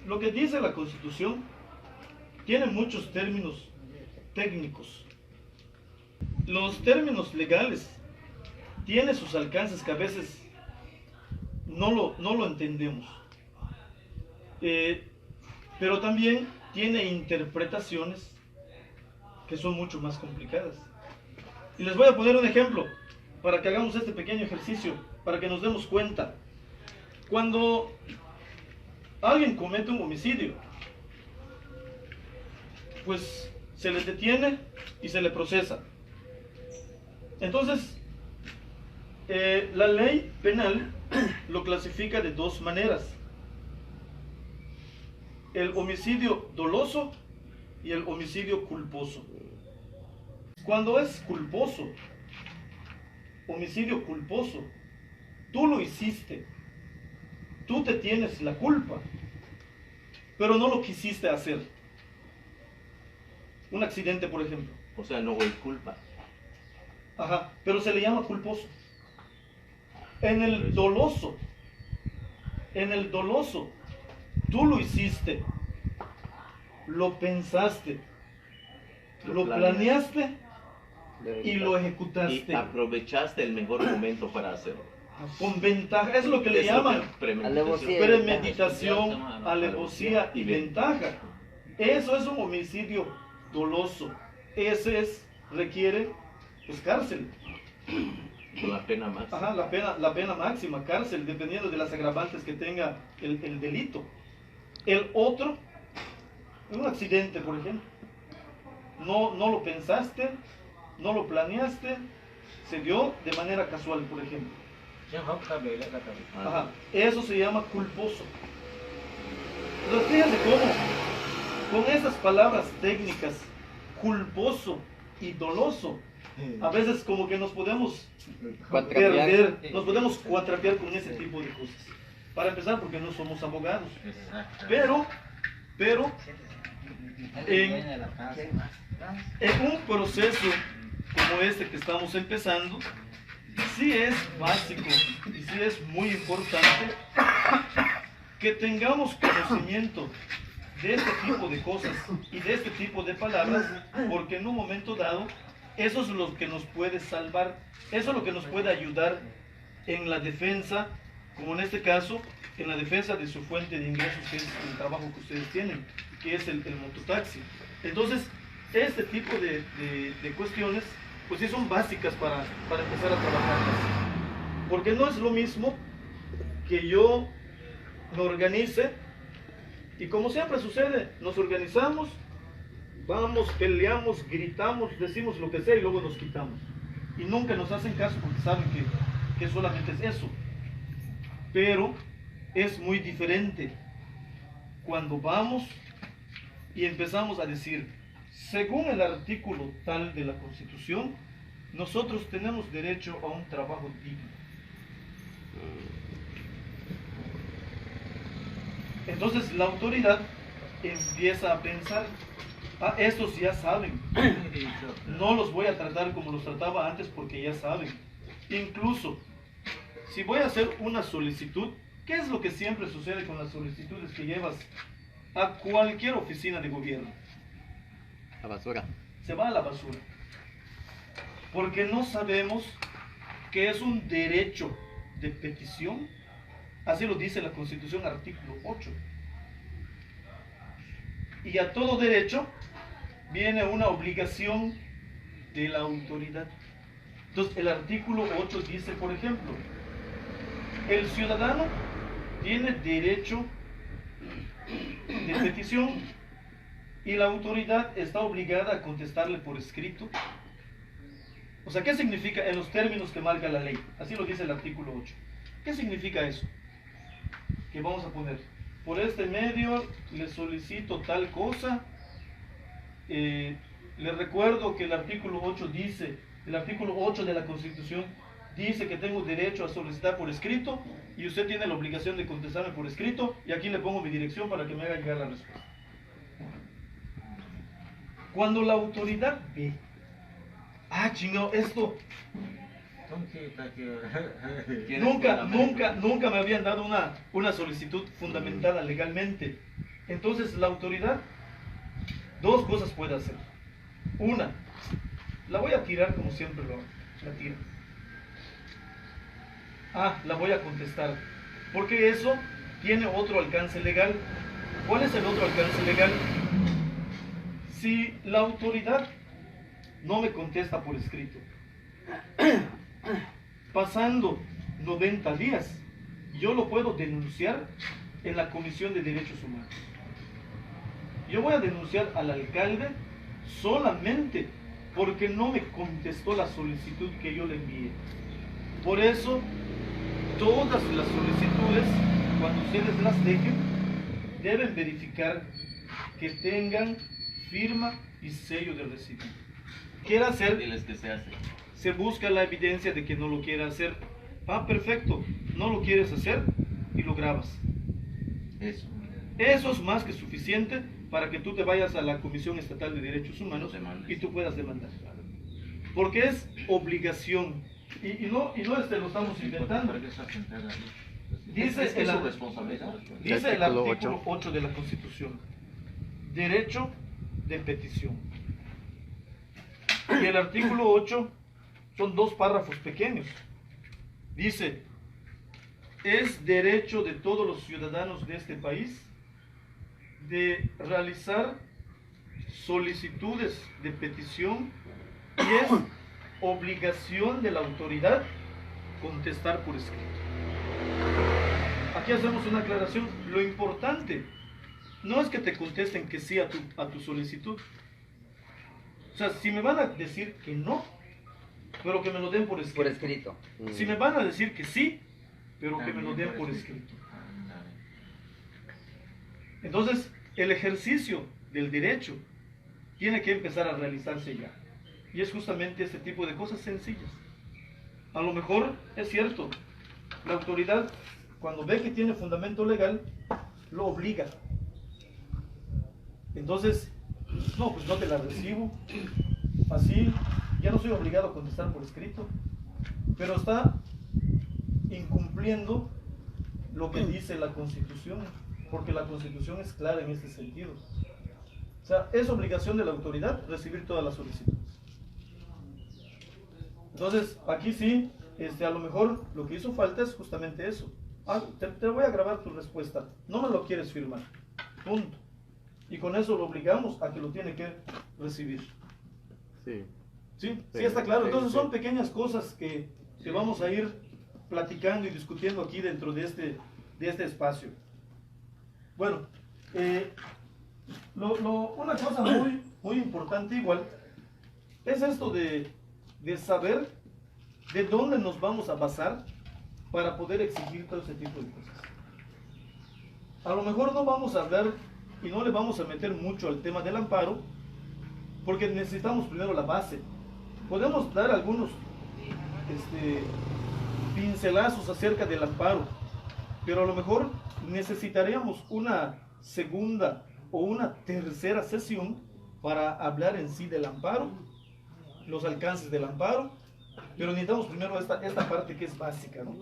lo que dice la Constitución tiene muchos términos técnicos. Los términos legales tienen sus alcances que a veces no lo entendemos. Pero también tiene interpretaciones que son mucho más complicadas. Y les voy a poner un ejemplo para que hagamos este pequeño ejercicio, para que nos demos cuenta. Cuando alguien comete un homicidio, pues se le detiene y se le procesa. Entonces, la ley penal lo clasifica de dos maneras: el homicidio doloso y el homicidio culposo. Cuando es culposo, homicidio culposo, tú lo hiciste, tú te tienes la culpa, pero no lo quisiste hacer. Un accidente, por ejemplo. O sea, no hay culpa. Ajá, pero se le llama culposo. En el doloso, tú lo hiciste, lo pensaste, lo planeaste y lo ejecutaste. Y aprovechaste el mejor momento para hacerlo. Con ventaja, es lo que le llaman premeditación, alevosía y ventaja. Eso es un homicidio doloso. Ese requiere pues cárcel. Con la pena máxima. Ajá, la pena máxima, cárcel, dependiendo de las agravantes que tenga el delito. El otro, un accidente, por ejemplo. No lo pensaste, no lo planeaste, se dio de manera casual, por ejemplo. Ajá, eso se llama culposo. Entonces fíjense cómo, con esas palabras técnicas, culposo y doloso, a veces como que nos podemos perder, nos podemos cuatrapear con ese tipo de cosas. Para empezar, porque no somos abogados. Pero en un proceso como este que estamos empezando, sí es básico y sí es muy importante que tengamos conocimiento de este tipo de cosas y de este tipo de palabras, porque en un momento dado eso es lo que nos puede salvar, eso es lo que nos puede ayudar en la defensa, como en este caso, en la defensa de su fuente de ingresos, que es el trabajo que ustedes tienen, que es el mototaxi. Entonces, este tipo de cuestiones, pues sí son básicas para empezar a trabajarlas. Porque no es lo mismo que yo me organice, y como siempre sucede, nos organizamos, vamos, peleamos, gritamos, decimos lo que sea y luego nos quitamos. Y nunca nos hacen caso porque saben que solamente es eso. Pero es muy diferente cuando vamos y empezamos a decir, según el artículo tal de la Constitución, nosotros tenemos derecho a un trabajo digno. Entonces la autoridad empieza a pensar, estos ya saben, no los voy a tratar como los trataba antes porque ya saben. Incluso, si voy a hacer una solicitud, ¿qué es lo que siempre sucede con las solicitudes que llevas a cualquier oficina de gobierno? La basura. Se va a la basura. Porque no sabemos que es un derecho de petición. Así lo dice la Constitución, artículo 8. Y a todo derecho viene una obligación de la autoridad. Entonces, el artículo 8 dice, por ejemplo, el ciudadano tiene derecho de petición y la autoridad está obligada a contestarle por escrito. O sea, ¿qué significa en los términos que marca la ley? Así lo dice el artículo 8. ¿Qué significa eso? Que vamos a poner, por este medio le solicito tal cosa. Le recuerdo que el artículo 8 dice, el artículo 8 de la Constitución dice que tengo derecho a solicitar por escrito y usted tiene la obligación de contestarme por escrito, y aquí le pongo mi dirección para que me haga llegar la respuesta. Cuando la autoridad ve, chingado, esto nunca me habían dado una solicitud fundamentada legalmente. Entonces la autoridad, dos cosas puede hacer. Una, la voy a tirar como siempre la tiro. La voy a contestar, porque eso tiene otro alcance legal. ¿Cuál es el otro alcance legal? Si la autoridad no me contesta por escrito, pasando 90 días, yo lo puedo denunciar en la Comisión de Derechos Humanos. Yo voy a denunciar al alcalde solamente porque no me contestó la solicitud que yo le envié. Por eso, todas las solicitudes, cuando ustedes las dejen, deben verificar que tengan firma y sello de recibo. Quiera hacer, Diles que se hace. se busca la evidencia de que no lo quiera hacer. Perfecto, no lo quieres hacer y lo grabas. Eso. Eso es más que suficiente para que tú te vayas a la Comisión Estatal de Derechos Humanos Demandes. y tú puedas demandar. Porque es obligación. Y no lo estamos inventando. Dice Es su responsabilidad. Dice el Artículo artículo 8 de la Constitución, derecho de petición. Y el artículo 8 son dos párrafos pequeños. Dice, es derecho de todos los ciudadanos de este país de realizar solicitudes de petición y es obligación de la autoridad contestar por escrito. Aquí hacemos una aclaración. Lo importante no es que te contesten que sí a tu solicitud. O sea, si me van a decir que no, pero que me lo den por escrito. Por escrito. Si me van a decir que sí, pero que me lo den por escrito. Entonces, el ejercicio del derecho tiene que empezar a realizarse ya. Y es justamente este tipo de cosas sencillas. A lo mejor es cierto, la autoridad, cuando ve que tiene fundamento legal, lo obliga. Entonces, no, pues no te la recibo. Así, ya no soy obligado a contestar por escrito. Pero está incumpliendo lo que dice la Constitución, porque la Constitución es clara en este sentido. O sea, es obligación de la autoridad recibir todas las solicitudes. Entonces, aquí sí, a lo mejor lo que hizo falta es justamente eso. Te voy a grabar tu respuesta, no me lo quieres firmar, punto. Y con eso lo obligamos a que lo tiene que recibir. Sí. ¿Sí? Sí, está claro. Sí, Entonces sí. son pequeñas cosas que vamos a ir platicando y discutiendo aquí dentro de este espacio. Bueno, una cosa muy importante igual es esto de saber de dónde nos vamos a basar para poder exigir todo ese tipo de cosas. A lo mejor no vamos a hablar y no le vamos a meter mucho al tema del amparo, porque necesitamos primero la base. Podemos dar algunos pincelazos acerca del amparo, pero a lo mejor necesitaríamos una segunda o una tercera sesión para hablar en sí del amparo, los alcances del amparo, pero necesitamos primero esta parte que es básica, ¿no?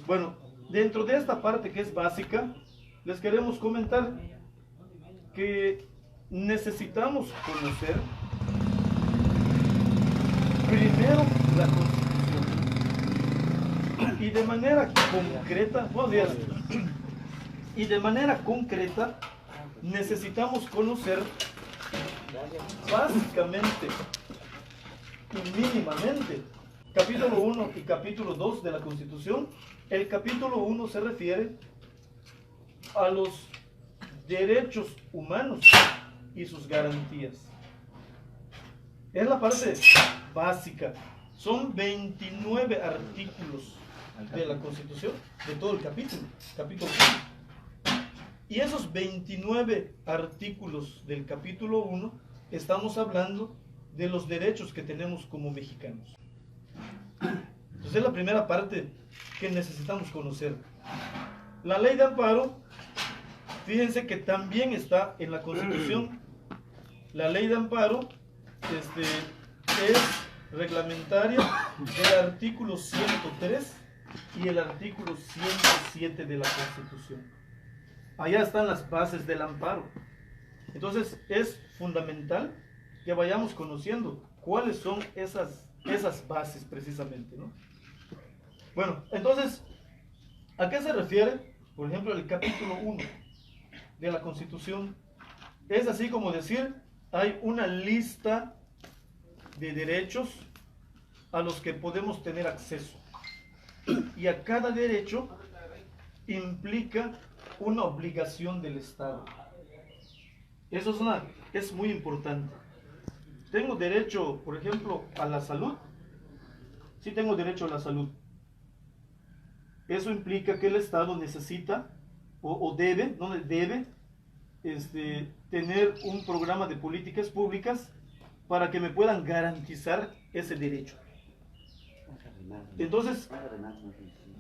Bueno, dentro de esta parte que es básica, les queremos comentar que necesitamos conocer primero la Constitución y de manera concreta, buenos días, y de manera concreta necesitamos conocer básicamente y mínimamente capítulo 1 y capítulo 2 de la Constitución. El capítulo 1 se refiere a los derechos humanos y sus garantías. Es la parte básica. Son 29 artículos de la Constitución, de todo el capítulo 1. Y esos 29 artículos del capítulo 1, estamos hablando de los derechos que tenemos como mexicanos. Entonces es la primera parte que necesitamos conocer. La ley de amparo, fíjense que también está en la Constitución. La ley de amparo es reglamentaria del artículo 103 y el artículo 107 de la Constitución. allá están las bases del amparo. Entonces es fundamental que vayamos conociendo cuáles son esas bases precisamente, ¿no? Bueno, entonces, ¿a qué se refiere? Por ejemplo, el capítulo 1 de la Constitución. Es así como decir, hay una lista de derechos a los que podemos tener acceso. Y a cada derecho implica una obligación del Estado. Eso es muy importante. Tengo derecho, por ejemplo, a la salud. Sí tengo derecho a la salud. Eso implica que el Estado necesita o debe tener un programa de políticas públicas para que me puedan garantizar ese derecho. Entonces,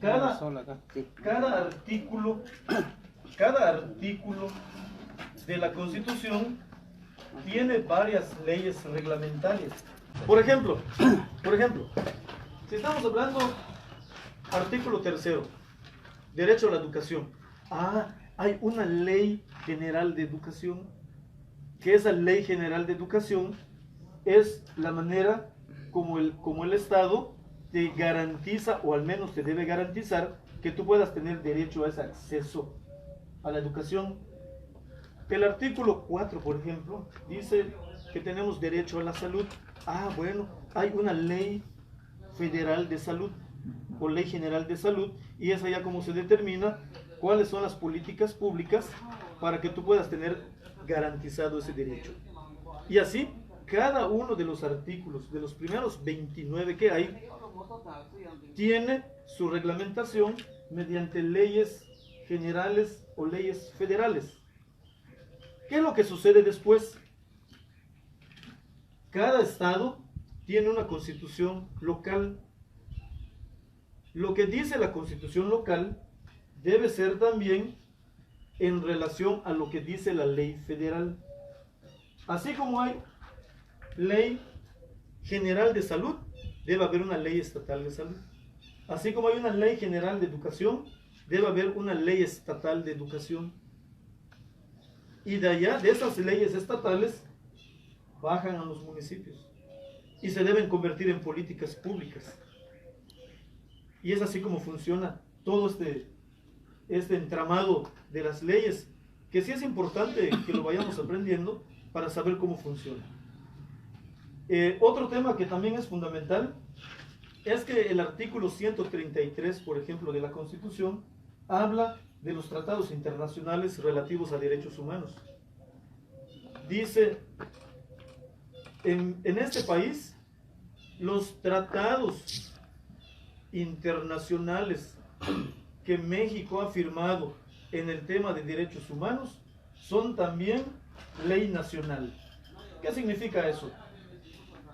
cada artículo de la Constitución tiene varias leyes reglamentarias. Por ejemplo, si estamos hablando artículo 3, derecho a la educación. Hay una ley general de educación, que esa ley general de educación es la manera como el Estado te garantiza, o al menos te debe garantizar, que tú puedas tener derecho a ese acceso a la educación. El artículo 4, por ejemplo, dice que tenemos derecho a la salud. Bueno, hay una ley federal de salud o ley general de salud, y es allá como se determina cuáles son las políticas públicas para que tú puedas tener garantizado ese derecho. Y así, cada uno de los artículos, de los primeros 29 que hay, tiene su reglamentación mediante leyes generales o leyes federales. ¿Qué es lo que sucede después? Cada estado tiene una constitución local. Lo que dice la constitución local debe ser también en relación a lo que dice la ley federal. Así como hay ley general de salud, debe haber una ley estatal de salud. Así como hay una ley general de educación, debe haber una ley estatal de educación. Y de allá, de esas leyes estatales, bajan a los municipios y se deben convertir en políticas públicas. Y es así como funciona todo este entramado de las leyes, que sí es importante que lo vayamos aprendiendo para saber cómo funciona. Otro tema que también es fundamental es que el artículo 133, por ejemplo, de la Constitución, habla de los tratados internacionales relativos a derechos humanos. Dice, en este país, los tratados internacionales que México ha firmado en el tema de derechos humanos son también ley nacional. ¿Qué significa eso?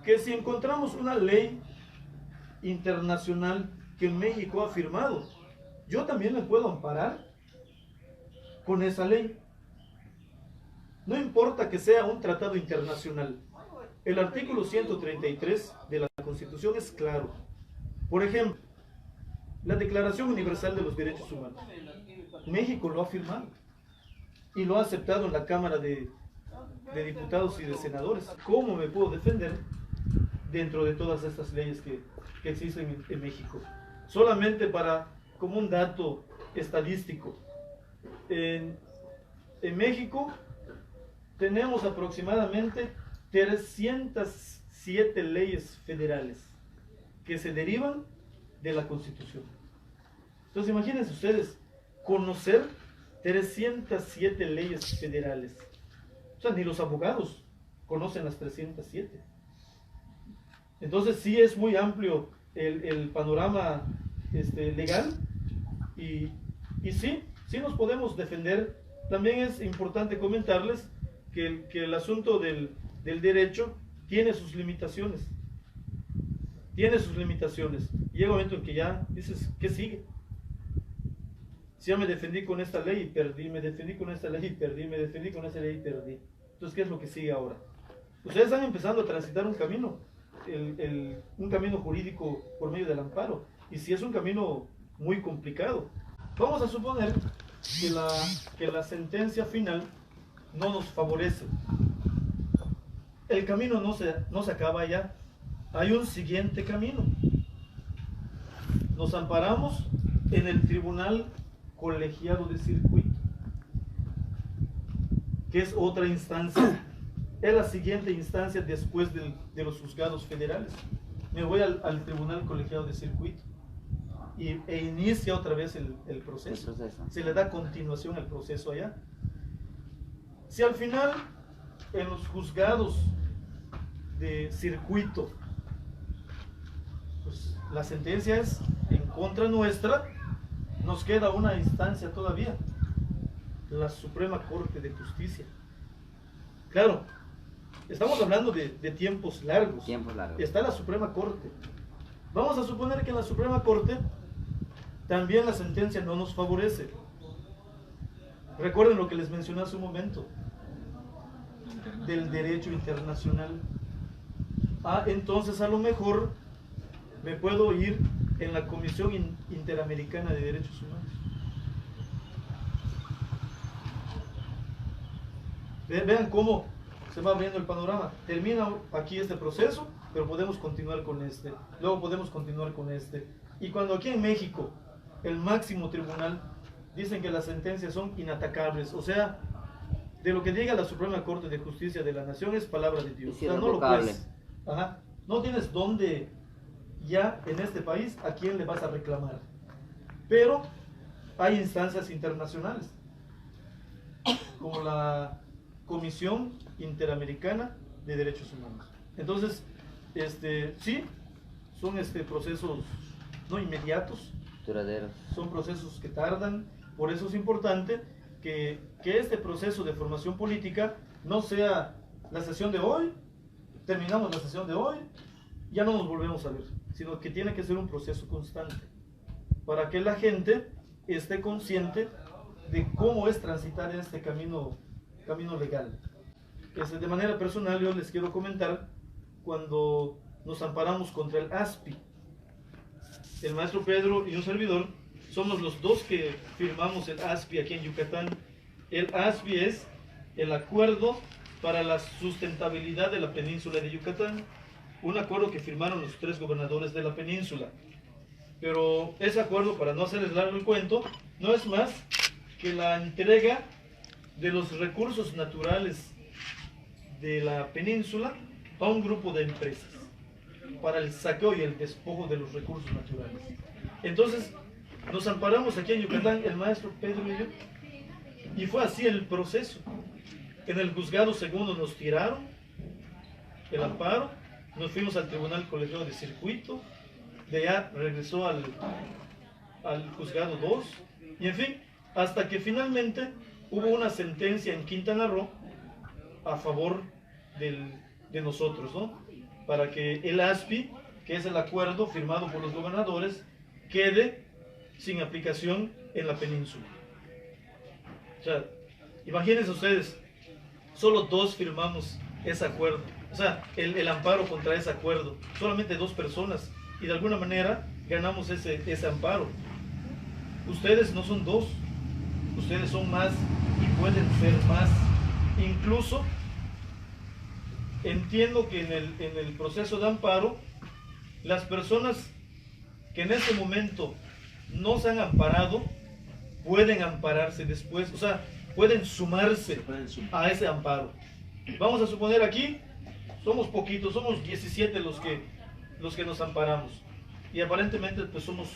Que si encontramos una ley internacional que México ha firmado, yo también me puedo amparar con esa ley. No importa que sea un tratado internacional. El artículo 133 de la Constitución es claro. Por ejemplo, la Declaración Universal de los Derechos Humanos. México lo ha firmado y lo ha aceptado en la Cámara de Diputados y de Senadores. ¿Cómo me puedo defender dentro de todas estas leyes que existen en México? Solamente como un dato estadístico, en México tenemos aproximadamente 307 leyes federales que se derivan de la Constitución. Entonces imagínense ustedes conocer 307 leyes federales. O sea, ni los abogados conocen las 307. Entonces sí es muy amplio el panorama legal, y sí nos podemos defender. También es importante comentarles que el asunto del derecho tiene sus limitaciones. Llega un momento en que ya dices, ¿qué sigue? Si ya me defendí con esta ley y perdí, me defendí con esta ley y perdí, me defendí con esta ley y perdí. Entonces, ¿qué es lo que sigue ahora? Ustedes están empezando a transitar un camino, un camino jurídico por medio del amparo. Y si es un camino muy complicado, vamos a suponer que la sentencia final no nos favorece. El camino no se acaba allá. Hay un siguiente camino. Nos amparamos en el Tribunal Colegiado de Circuito, que es otra instancia. Es la siguiente instancia después de los juzgados federales. Me voy al Tribunal Colegiado de Circuito e inicia otra vez el proceso. Se le da continuación al proceso allá. Si al final en los juzgados de circuito pues la sentencia es en contra nuestra, nos queda una instancia todavía, la Suprema Corte de Justicia. Claro, estamos hablando de tiempos largos. Está la Suprema Corte. Vamos a suponer que en la Suprema Corte también la sentencia no nos favorece. Recuerden lo que les mencioné hace un momento del derecho internacional. Entonces a lo mejor me puedo ir en la Comisión Interamericana de Derechos Humanos. Vean cómo se va abriendo el panorama. Termina aquí este proceso, pero podemos continuar con este. Luego podemos continuar con este. Y cuando aquí en México, el máximo tribunal, dicen que las sentencias son inatacables, o sea, de lo que diga la Suprema Corte de Justicia de la Nación es palabra de Dios. O sea, no lo puedes. No tienes dónde ya en este país a quién le vas a reclamar. Pero hay instancias internacionales, como la Comisión Interamericana de Derechos Humanos. Entonces, sí, son procesos no inmediatos, Duraderos. son procesos que tardan. Por eso es importante que este proceso de formación política no sea la sesión de hoy, terminamos la sesión de hoy, ya no nos volvemos a ver, sino que tiene que ser un proceso constante para que la gente esté consciente de cómo es transitar en este camino legal. De manera personal, yo les quiero comentar cuando nos amparamos contra el ASPI. El maestro Pedro y un servidor somos los dos que firmamos el ASPI aquí en Yucatán. El ASPI es el Acuerdo para la Sustentabilidad de la Península de Yucatán, un acuerdo que firmaron los 3 gobernadores de la península. Pero ese acuerdo, para no hacerles largo el cuento, no es más que la entrega de los recursos naturales de la península a un grupo de empresas para el saqueo y el despojo de los recursos naturales. Entonces nos amparamos aquí en Yucatán, el maestro Pedro y yo, y fue así el proceso. En el juzgado segundo nos tiraron el amparo, nos fuimos al Tribunal Colegiado de Circuito, de allá regresó al juzgado 2, y en fin, hasta que finalmente hubo una sentencia en Quintana Roo a favor de nosotros, ¿no? Para que el ASPI, que es el acuerdo firmado por los gobernadores, quede sin aplicación en la península. O sea, imagínense ustedes, solo 2 firmamos ese acuerdo, o sea, el amparo contra ese acuerdo, solamente 2 personas, y de alguna manera ganamos ese amparo. Ustedes no son 2, ustedes son más y pueden ser más. Incluso entiendo que en el proceso de amparo, las personas que en este momento no se han amparado pueden ampararse después, o sea, pueden sumarse a ese amparo. Vamos a suponer aquí, somos poquitos, somos 17 los que nos amparamos. Y aparentemente pues somos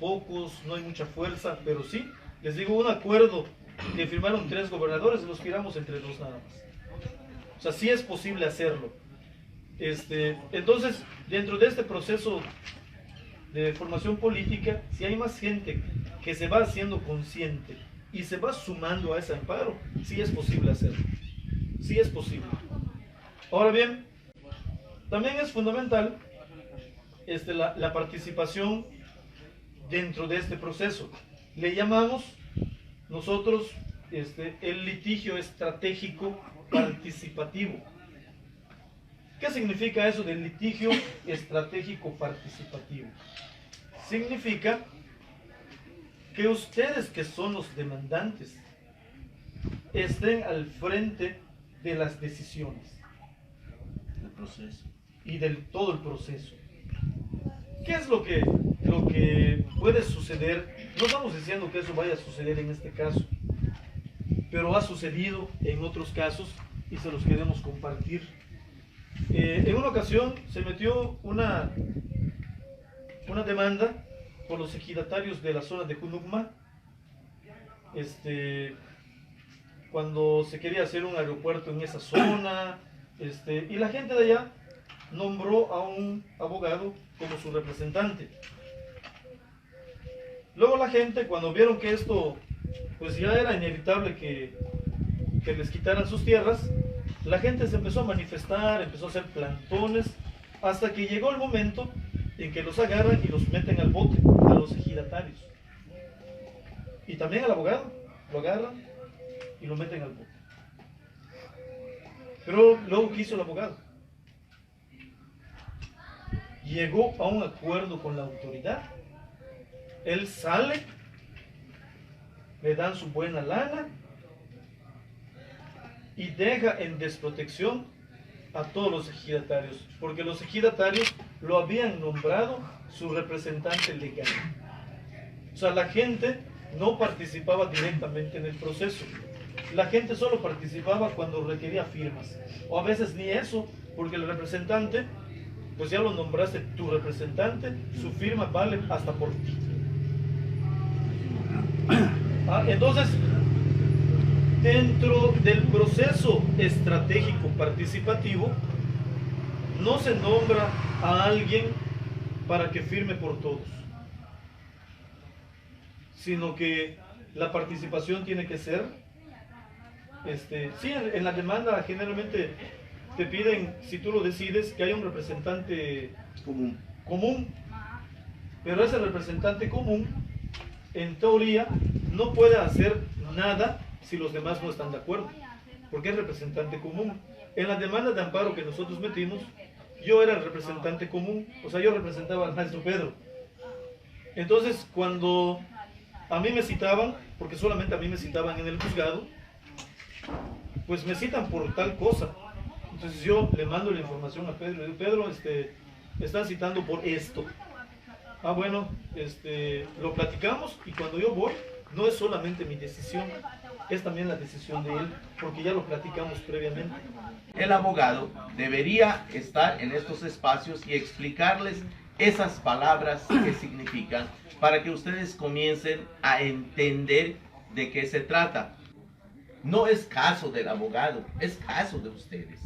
pocos, no hay mucha fuerza, pero sí, les digo, un acuerdo que firmaron 3 gobernadores, los firmamos entre 2 nada más. O sea, sí es posible hacerlo. Entonces, dentro de este proceso de formación política, si hay más gente que se va haciendo consciente y se va sumando a ese amparo, sí es posible hacerlo. Sí es posible. Ahora bien, también es fundamental la participación dentro de este proceso. Le llamamos nosotros el litigio estratégico participativo. ¿Qué significa eso del litigio estratégico participativo? Significa que ustedes, que son los demandantes, estén al frente de las decisiones El proceso. y del todo el proceso. ¿Qué es lo que puede suceder? No estamos diciendo que eso vaya a suceder en este caso, pero ha sucedido en otros casos y se los queremos compartir. En una ocasión se metió una demanda por los ejidatarios de la zona de Junucma, cuando se quería hacer un aeropuerto en esa zona, y la gente de allá nombró a un abogado como su representante. Luego la gente, cuando vieron que esto pues ya era inevitable que les quitaran sus tierras, la gente se empezó a manifestar, empezó a hacer plantones, hasta que llegó el momento en que los agarran y los meten al bote, a los ejidatarios. Y también al abogado, lo agarran y lo meten al bote. Pero luego, ¿qué hizo el abogado? Llegó a un acuerdo con la autoridad. Él sale, le dan su buena lana y deja en desprotección a todos los ejidatarios, porque los ejidatarios lo habían nombrado su representante legal. O sea, la gente no participaba directamente en el proceso. La gente solo participaba cuando requería firmas, o a veces ni eso, porque el representante, pues ya lo nombraste tu representante, su firma vale hasta por ti. Entonces, dentro del proceso estratégico participativo, no se nombra a alguien para que firme por todos, sino que la participación tiene que ser, sí, en la demanda generalmente te piden, si tú lo decides, que haya un representante común, pero ese representante común, en teoría, no puede hacer nada si los demás no están de acuerdo, porque es representante común. En la demanda de amparo que nosotros metimos, yo era el representante común, o sea, yo representaba al maestro Pedro. Entonces, cuando a mí me citaban, porque solamente a mí me citaban en el juzgado, pues me citan por tal cosa. Entonces yo le mando la información a Pedro, le digo, Pedro, me están citando por esto. Bueno, lo platicamos, y cuando yo voy, no es solamente mi decisión, es también la decisión de él, porque ya lo platicamos previamente. El abogado debería estar en estos espacios y explicarles esas palabras que significan, para que ustedes comiencen a entender de qué se trata. No es caso del abogado, es caso de ustedes.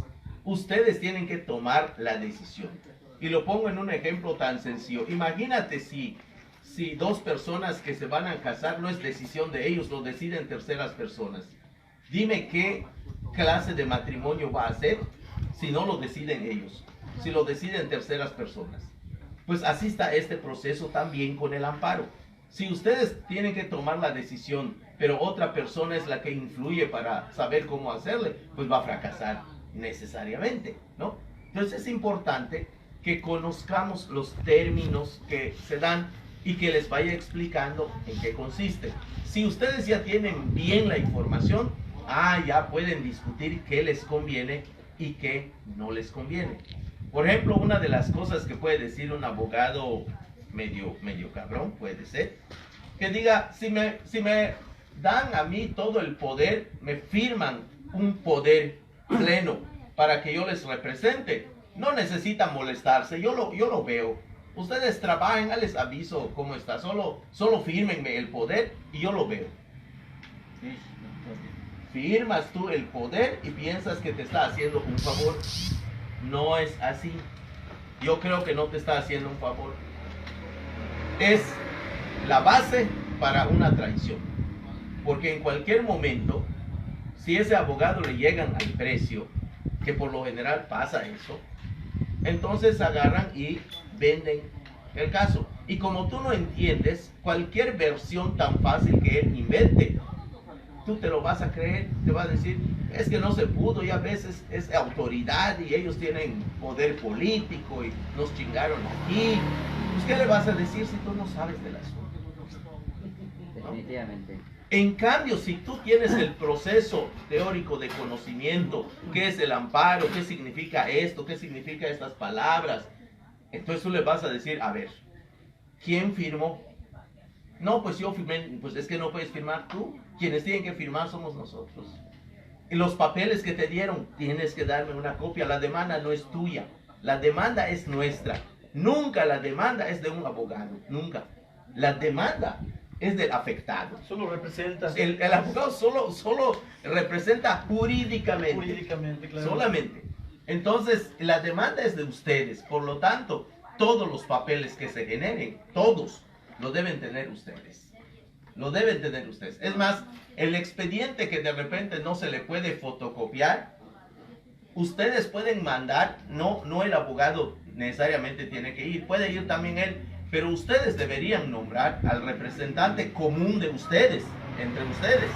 Ustedes tienen que tomar la decisión. Y lo pongo en un ejemplo tan sencillo. Imagínate si dos personas que se van a casar, no es decisión de ellos, lo deciden terceras personas. Dime qué clase de matrimonio va a ser si no lo deciden ellos, si lo deciden terceras personas. Pues así está este proceso también con el amparo. Si ustedes tienen que tomar la decisión, pero otra persona es la que influye para saber cómo hacerle, pues va a fracasar necesariamente, ¿no? Entonces es importante que conozcamos los términos que se dan y que les vaya explicando en qué consiste. Si ustedes ya tienen bien la información, ya pueden discutir qué les conviene y qué no les conviene. Por ejemplo, una de las cosas que puede decir un abogado medio cabrón, puede ser, que diga, si me dan a mí todo el poder, me firman un poder pleno para que yo les represente, no necesitan molestarse, yo lo veo. Ustedes trabajen, les aviso cómo está, solo fírmenme el poder y yo lo veo. Firmas tú el poder y piensas que te está haciendo un favor. No es así. Yo creo que no te está haciendo un favor. Es la base para una traición. Porque en cualquier momento, si ese abogado le llegan al precio, que por lo general pasa eso, entonces agarran y venden el caso. Y como tú no entiendes, cualquier versión tan fácil que él invente, tú te lo vas a creer, te va a decir, es que no se pudo, y a veces es autoridad y ellos tienen poder político y nos chingaron aquí. Pues, ¿qué le vas a decir si tú no sabes del asunto? ¿no? Definitivamente. En cambio, si tú tienes el proceso teórico de conocimiento, qué es el amparo, qué significa esto, qué significa estas palabras, entonces tú le vas a decir, a ver, ¿quién firmó? No, pues yo firmé. Pues es que no puedes firmar tú. Quienes tienen que firmar somos nosotros. Y los papeles que te dieron, tienes que darme una copia. La demanda no es tuya, la demanda es nuestra. Nunca la demanda es de un abogado, nunca. La demanda es del afectado. Solo representa. El abogado solo representa jurídicamente. Jurídicamente, claro. Solamente. Entonces, la demanda es de ustedes. Por lo tanto, todos los papeles que se generen, todos, lo deben tener ustedes. Lo deben tener ustedes. Es más, el expediente que de repente no se le puede fotocopiar, ustedes pueden mandar, no el abogado necesariamente tiene que ir, puede ir también él, pero ustedes deberían nombrar al representante común de ustedes, entre ustedes,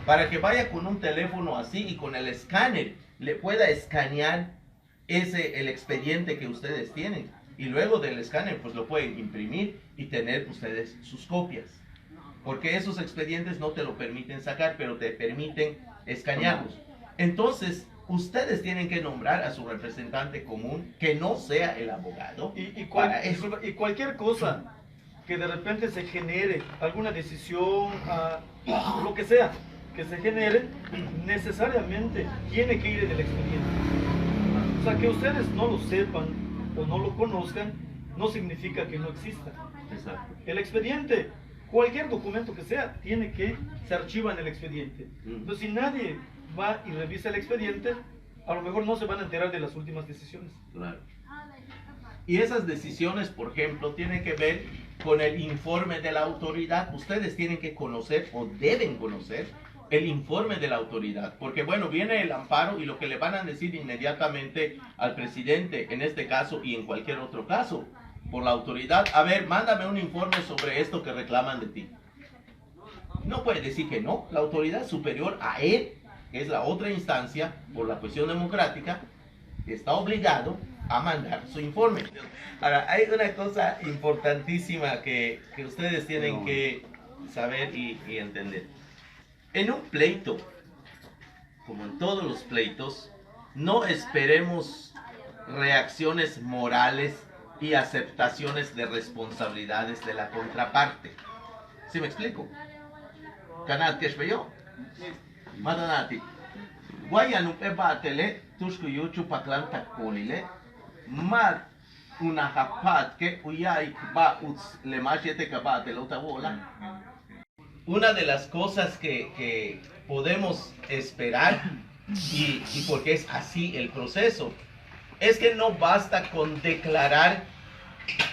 para que vaya con un teléfono así y con el escáner le pueda escanear el expediente que ustedes tienen. Y luego del escáner pues lo pueden imprimir y tener ustedes sus copias. Porque esos expedientes no te lo permiten sacar, pero te permiten escanearlos. Entonces, ustedes tienen que nombrar a su representante común, que no sea el abogado. Para eso. Y cualquier cosa que de repente se genere, alguna decisión, lo que sea, que se genere, necesariamente tiene que ir en el expediente. O sea, que ustedes no lo sepan o no lo conozcan, no significa que no exista. Exacto. El expediente, cualquier documento que sea, se archiva en el expediente. Entonces, si nadie va y revisa el expediente, a lo mejor no se van a enterar de las últimas decisiones. Claro. Y esas decisiones, por ejemplo, tienen que ver con el informe de la autoridad. Ustedes tienen que conocer o deben conocer el informe de la autoridad. Porque bueno, viene el amparo y lo que le van a decir inmediatamente al presidente, en este caso y en cualquier otro caso, por la autoridad, a ver, mándame un informe sobre esto que reclaman de ti. No puede decir que no. La autoridad superior a él, que es la otra instancia, por la cuestión democrática, está obligado a mandar su informe. Ahora, hay una cosa importantísima que ustedes tienen que saber y entender. En un pleito, como en todos los pleitos, no esperemos reacciones morales y aceptaciones de responsabilidades de la contraparte. ¿Sí me explico? Kanat Keshbeyo. Madanati. Guayanu ebatele, tushku yuchu patlan takpolile, mad una japat que uyay ba uts le machete kabate la utabola. Una de las cosas que podemos esperar, y porque es así el proceso, es que no basta con declarar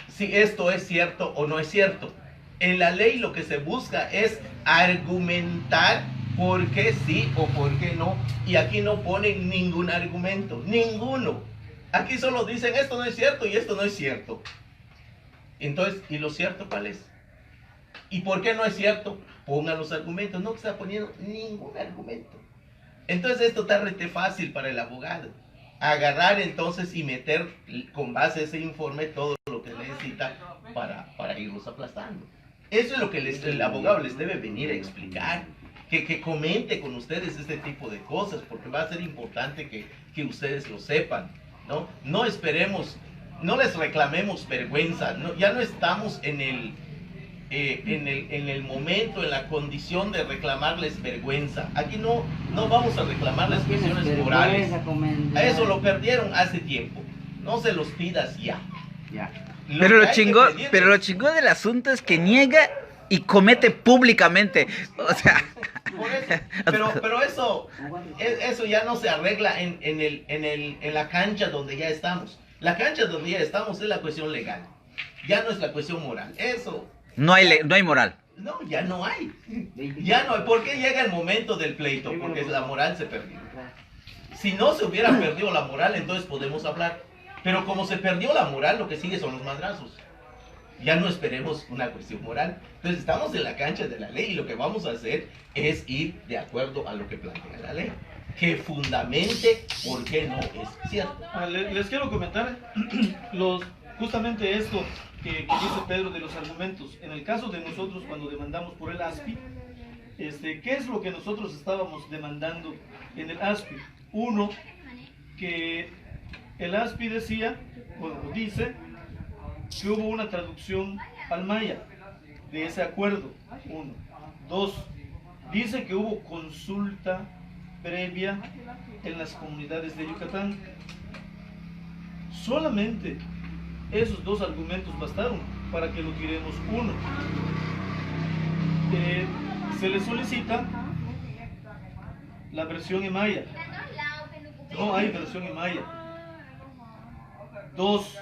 si esto es cierto o no es cierto. En la ley lo que se busca es argumentar por qué sí o por qué no. Y aquí no ponen ningún argumento, ninguno. Aquí solo dicen esto no es cierto y esto no es cierto. Entonces, ¿y lo cierto cuál es? ¿Y por qué no es cierto? Pongan los argumentos. No está poniendo ningún argumento. Entonces esto está rete fácil para el abogado. Agarrar entonces y meter con base a ese informe todo lo que necesita para irlos aplastando. Eso es lo que el abogado les debe venir a explicar. Que comente con ustedes este tipo de cosas, porque va a ser importante que ustedes lo sepan, ¿no? No esperemos, no les reclamemos vergüenza, ¿no? Ya no estamos en el momento, en la condición de reclamarles vergüenza. Aquí no vamos a reclamarles cuestiones morales. A eso lo perdieron hace tiempo. No se los pidas ya. Pero lo chingón del asunto es que niega y comete públicamente. O sea. Por eso, pero eso ya no se arregla en la cancha donde ya estamos. La cancha donde ya estamos es la cuestión legal. Ya no es la cuestión moral. Eso. No hay moral. No, ya no hay. Ya no hay. ¿Por qué llega el momento del pleito? Porque la moral se perdió. Si no se hubiera perdido la moral, entonces podemos hablar. Pero como se perdió la moral, lo que sigue son los madrazos. Ya no esperemos una cuestión moral. Entonces estamos en la cancha de la ley y lo que vamos a hacer es ir de acuerdo a lo que plantea la ley. Que fundamente por qué no es cierto. Les quiero comentar, justamente esto que dice Pedro de los argumentos. En el caso de nosotros, cuando demandamos por el ASPI, ¿qué es lo que nosotros estábamos demandando en el ASPI? Uno, que el ASPI decía, bueno, dice que hubo una traducción al maya de ese acuerdo. Uno. Dos, dice que hubo consulta previa en las comunidades de Yucatán. Solamente esos dos argumentos bastaron para que lo tiremos. Uno, se le solicita la versión en maya. No hay versión en maya. Dos,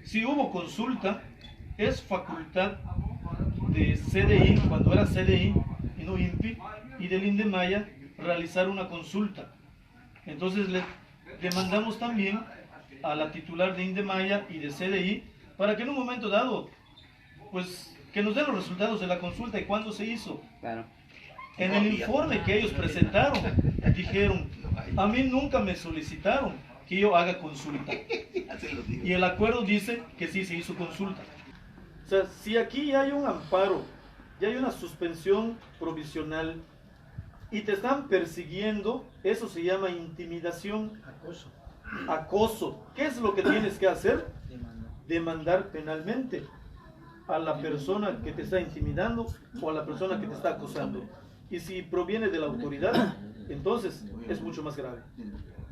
si hubo consulta, es facultad de CDI, cuando era CDI y no INPI, y del INDEMAYA realizar una consulta. Entonces le demandamos también a la titular de INDEMAYA y de CDI para que en un momento dado, pues, que nos den los resultados de la consulta y cuándo se hizo. Claro. En el informe que ellos presentaron, dijeron, a mí nunca me solicitaron que yo haga consulta. Y el acuerdo dice que sí se hizo consulta. O sea, si aquí ya hay un amparo, ya hay una suspensión provisional y te están persiguiendo, eso se llama intimidación. Acoso. ¿Qué es lo que tienes que hacer? Demandar penalmente a la persona que te está intimidando o a la persona que te está acosando. Y si proviene de la autoridad, entonces es mucho más grave.